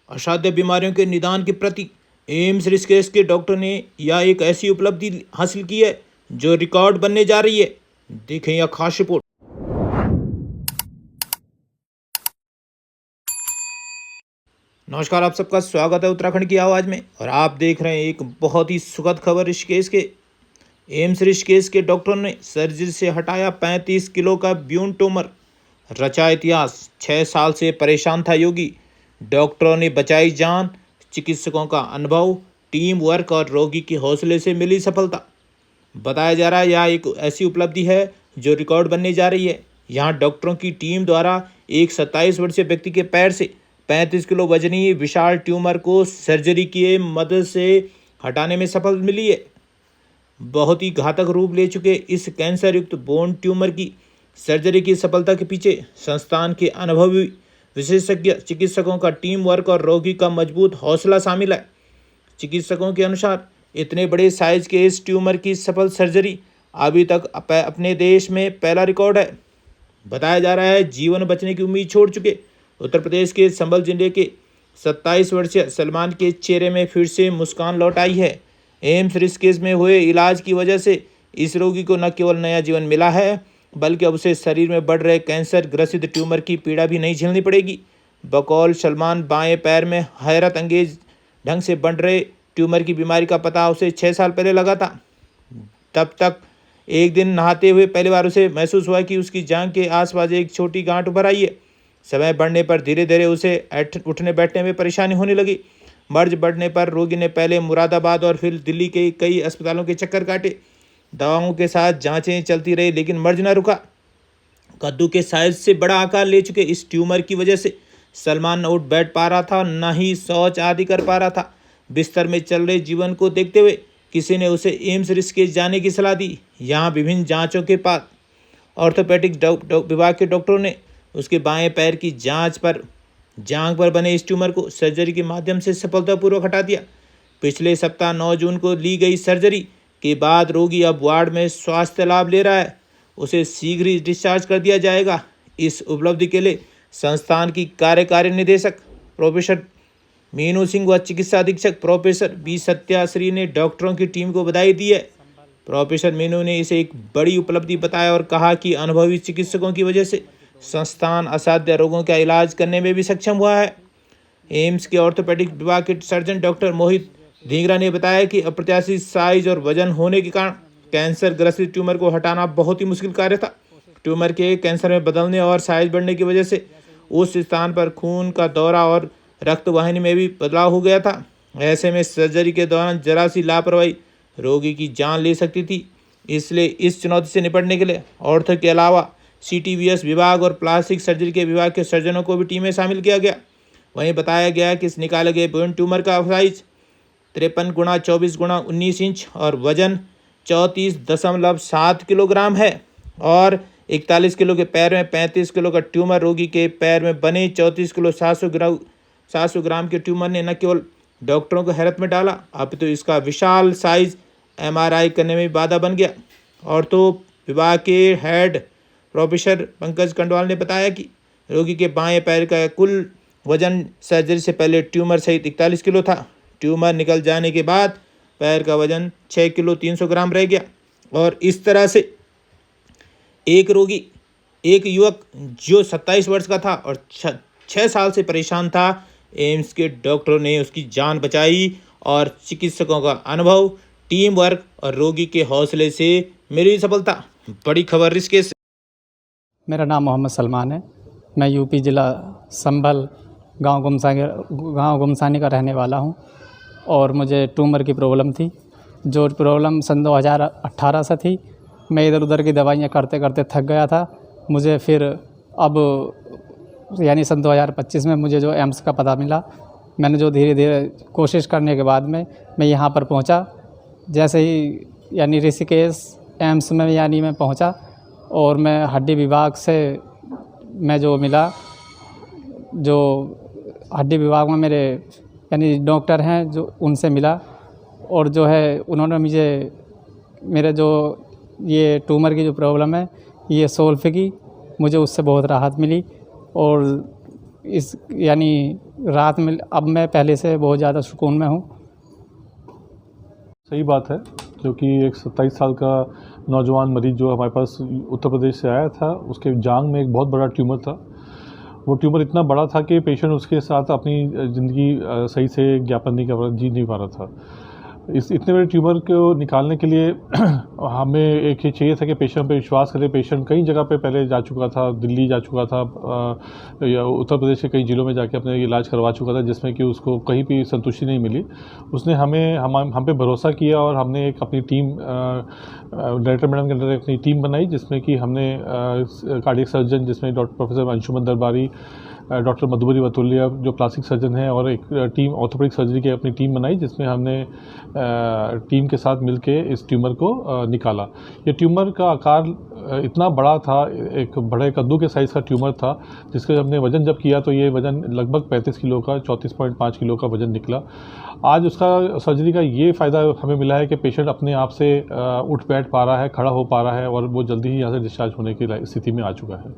असाध्य बीमारियों के निदान के प्रति एम्स ऋषिकेश के डॉक्टर ने यह एक ऐसी उपलब्धि हासिल की है जो रिकॉर्ड बनने जा रही है। देखें यह खास रिपोर्ट। नमस्कार, आप सबका स्वागत है उत्तराखंड की आवाज़ में और आप देख रहे हैं एक बहुत ही सुखद खबर। ऋषिकेश के एम्स ऋषिकेश के डॉक्टरों ने सर्जरी से हटाया 35 किलो का ब्यून ट्यूमर। रचा इतिहास। 6 साल से परेशान था योगी, डॉक्टरों ने बचाई जान। चिकित्सकों का अनुभव, टीम वर्क और रोगी के हौसले से मिली सफलता। बताया जा रहा है यह एक ऐसी उपलब्धि है जो रिकॉर्ड बनने जा रही है। यहाँ डॉक्टरों की टीम द्वारा एक 27 वर्षीय व्यक्ति के पैर से 35 किलो वजनी विशाल ट्यूमर को सर्जरी की मदद से हटाने में सफल मिली है। बहुत ही घातक रूप ले चुके इस कैंसर युक्त बोन ट्यूमर की सर्जरी की सफलता के पीछे संस्थान के अनुभवी विशेषज्ञ चिकित्सकों का टीम वर्क और रोगी का मजबूत हौसला शामिल है। चिकित्सकों के अनुसार इतने बड़े साइज के इस ट्यूमर की सफल सर्जरी अभी तक अपने देश में पहला रिकॉर्ड है। बताया जा रहा है जीवन बचने की उम्मीद छोड़ चुके उत्तर प्रदेश के संभल जिले के 27 वर्षीय सलमान के चेहरे में फिर से मुस्कान लौट आई है। एम्स ऋषिकेश में हुए इलाज की वजह से इस रोगी को न केवल नया जीवन मिला है, बल्कि अब उसे शरीर में बढ़ रहे कैंसर ग्रसित ट्यूमर की पीड़ा भी नहीं झेलनी पड़ेगी। बकौल सलमान, बाएं पैर में हैरत अंगेज ढंग से बढ़ रहे ट्यूमर की बीमारी का पता उसे 6 साल पहले लगा था। तब तक एक दिन नहाते हुए पहली बार उसे महसूस हुआ कि उसकी जांघ के आसपास एक छोटी गांठ उभर आई है। समय बढ़ने पर धीरे धीरे उसे उठने बैठने में परेशानी होने लगी। मर्ज बढ़ने पर रोगी ने पहले मुरादाबाद और फिर दिल्ली के कई अस्पतालों के चक्कर काटे। दवाओं के साथ जांचें चलती रही, लेकिन मर्ज न रुका। कद्दू के साइज से बड़ा आकार ले चुके इस ट्यूमर की वजह से सलमान न उठ बैठ पा रहा था, न ही शौच आदि कर पा रहा था। बिस्तर में चल रहे जीवन को देखते हुए किसी ने उसे एम्स ऋषिकेश जाने की सलाह दी। यहाँ विभिन्न जांचों के बाद ऑर्थोपेडिक विभाग के डॉक्टरों ने उसके बाएं पैर की जांघ पर बने इस ट्यूमर को सर्जरी के माध्यम से सफलतापूर्वक हटा दिया। पिछले सप्ताह 9 जून को ली गई सर्जरी के बाद रोगी अब वार्ड में स्वास्थ्य लाभ ले रहा है। उसे शीघ्र ही डिस्चार्ज कर दिया जाएगा। इस उपलब्धि के लिए संस्थान की कार्यकारी निदेशक प्रोफेसर मीनू सिंह व चिकित्सा अधीक्षक प्रोफेसर बी सत्याश्री ने डॉक्टरों की टीम को बधाई दी है। प्रोफेसर मीनू ने इसे एक बड़ी उपलब्धि बताया और कहा कि अनुभवी चिकित्सकों की वजह से संस्थान असाध्य रोगों का इलाज करने में भी सक्षम हुआ है। एम्स के ऑर्थोपेडिक विभाग के सर्जन डॉक्टर मोहित ढींगरा ने बताया कि अप्रत्याशित साइज और वजन होने के कारण कैंसर ग्रसित ट्यूमर को हटाना बहुत ही मुश्किल कार्य था। ट्यूमर के कैंसर में बदलने और साइज बढ़ने की वजह से उस स्थान पर खून का दौरा और रक्त वाहिनी में भी बदलाव हो गया था। ऐसे में सर्जरी के दौरान जरा सी लापरवाही रोगी की जान ले सकती थी। इसलिए इस चुनौती से निपटने के लिए ऑर्थो के अलावा CTVS विभाग और प्लास्टिक सर्जरी के विभाग के सर्जनों को भी टीम में शामिल किया गया। वहीं बताया गया कि इस निकाले गए बोन ट्यूमर का साइज 53 गुणा 24 गुणा 19 इंच और वजन 34.7 किलोग्राम है और 41 किलो के पैर में 35 किलो का ट्यूमर। रोगी के पैर में बने 34 किलो 700 ग्राम के ट्यूमर ने न केवल डॉक्टरों को हैरत में डाला, अब तो इसका विशाल साइज MRI करने में बाधा बन गया। ऑर्थो विभाग के हेड प्रोफेसर पंकज कंडवाल ने बताया कि रोगी के बाएं पैर का कुल वजन सर्जरी से पहले ट्यूमर सहित 41 किलो था। ट्यूमर निकल जाने के बाद पैर का वजन 6 किलो 300 ग्राम रह गया और इस तरह से एक युवक जो 27 वर्ष का था और 6 साल से परेशान था, एम्स के डॉक्टरों ने उसकी जान बचाई और चिकित्सकों का अनुभव, टीम वर्क और रोगी के हौसले से मिली सफलता। बड़ी खबर ऋषिकेश। मेरा नाम मोहम्मद सलमान है। मैं यूपी ज़िला संभल गांव गुमसानी का रहने वाला हूं और मुझे ट्यूमर की प्रॉब्लम थी। जो प्रॉब्लम सन 2018 से थी। मैं इधर उधर की दवाइयां करते करते थक गया था। मुझे फिर अब यानी सन 2025 में मुझे जो एम्स का पता मिला। मैंने जो धीरे धीरे कोशिश करने के बाद में मैं यहाँ पर पहुँचा। जैसे ही यानी ऋषिकेश एम्स में यानी मैं पहुँचा और मैं हड्डी विभाग से मैं जो मिला, जो हड्डी विभाग में मेरे यानी डॉक्टर हैं जो उनसे मिला और जो है उन्होंने मुझे मेरे जो ये ट्यूमर की जो प्रॉब्लम है ये सॉल्व की। मुझे उससे बहुत राहत मिली और इस यानी राहत मिल, अब मैं पहले से बहुत ज़्यादा सुकून में हूँ। सही बात है, क्योंकि एक 27 साल का नौजवान मरीज़ जो हमारे पास उत्तर प्रदेश से आया था, उसके जांघ में एक बहुत बड़ा ट्यूमर था। वो ट्यूमर इतना बड़ा था कि पेशेंट उसके साथ अपनी ज़िंदगी सही से ज्ञापन नहीं कर जी नहीं पा रहा था। इस इतने बड़े ट्यूमर को निकालने के लिए हमें एक ये चाहिए था कि पेशेंट पे विश्वास करें। पेशेंट कई जगह पे पहले जा चुका था, दिल्ली जा चुका था, या उत्तर प्रदेश के कई ज़िलों में जाके अपने इलाज करवा चुका था, जिसमें कि उसको कहीं भी संतुष्टि नहीं मिली। उसने हम पे भरोसा किया और हमने एक अपनी टीम डायरेक्टर मैडम के अंदर अपनी टीम बनाई, जिसमें कि हमने कार्डियक सर्जन, जिसमें डॉक्टर प्रोफेसर अंशुमन दरबारी, डॉक्टर मधुबरी वतुलिया जो प्लास्टिक सर्जन हैं, और एक टीम ऑर्थोपेडिक सर्जरी की अपनी टीम बनाई, जिसमें हमने टीम के साथ मिलके इस ट्यूमर को निकाला। ये ट्यूमर का आकार इतना बड़ा था, एक बड़े कद्दू के साइज़ का ट्यूमर था, जिसका हमने वज़न जब किया तो ये वज़न लगभग 35 किलो का, 34.5 किलो का वज़न निकला। आज उसका सर्जरी का ये फ़ायदा हमें मिला है कि पेशेंट अपने आप से उठ बैठ पा रहा है, खड़ा हो पा रहा है, और वो जल्दी ही यहाँ से डिस्चार्ज होने की स्थिति में आ चुका है।